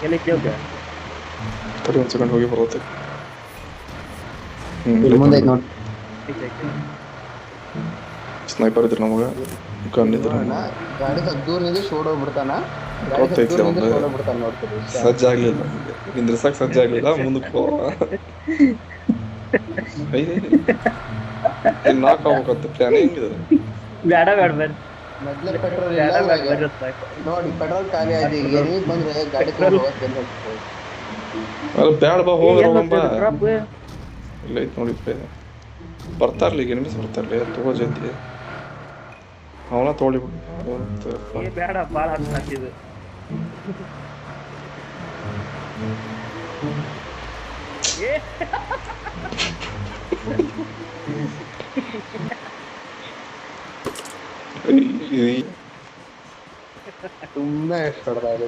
ಎಲ್ಲಿದ್ದೇವ್ಗ ತಡಿ ಒಂದು ಸೆಕೆಂಡ್ ಹೋಗಿ ಬರುತ್ತೆ ಇಲ್ಲಿ ಮುಂದೆ ಐತೆ ನೋಡಿ. ಸ್ನೈಪರ್ ಇದ್ರೆ ನಮಗೆ ಗನ್ ಇದ್ರೆ ನೋಡೋಣ ಗಾಡಿ ಸ್ವಲ್ಪ ದೂರ ನಿಂದ್ರೆ ಓಡೋಗ್ಬಿಡ್ತಾನ. ಗೊತ್ತೈತ್ಲೆ ಒಂದು ಓಡೋಗ್ಬಿಡ್ತಾನ ನೋಡ್ತೀರಿ. ಸಜ್ಜಾಗ್ಲಿಲ್ಲ ನಿಂದ್ರಸಕ್ ಸಜ್ಜಾಗ್ಲಿಲ್ಲ ಮುಂದಕ್ಕೆ ಹೋಗ ನಾಕ್ ಆಗ್ಬೇಕಂತ ಪ್ಲಾನ್ ಹೆಂಗಿದೆ ಬೇಡ ಬರ್ರಿ ಮೊದ್ಲೇ ಪೆಟ್ರೋಲ್ ಬೇಡ ಇಲ್ಲ ಬೇಡ ಇವಾಗ. ಬರ್ರಿ ಸಾಕು. ನೋಡಿ ಪೆಟ್ರೋಲ್ ಖಾಲಿ ಆಯ್ತು. ಈಗ ಎನಿಮಿ ಬಂದ್ರೆ ಗಾಡಿ ಪೆಟ್ರೋಲ್. ಅಲ್ಲ ಬ್ಯಾಡ ಬಾ ಹೋಗಿ ಏನ್ ಹೋಗಂಬ ಮಾಡ್ತಿದ್ರು ಡ್ರಾಪ್? ಇಲ್ಲ ಐತ್ ನೋಡಿ ಬರ್ತಾರ್ಲಿ ಈಗ ಎನಿಮಿಸ್ ಬರ್ತಾರ್ಲಿ ತಗೋ ಜಲ್ದಿ ಅವನ ತೊಳಿಬಿಡು ಏ ಬೇಡ ಬಾಳ ಹತ್ತಿದ್ದು ಏ ಸುಮ್ಮನೆ ಎಷ್ಟು ಹೊಡೆದ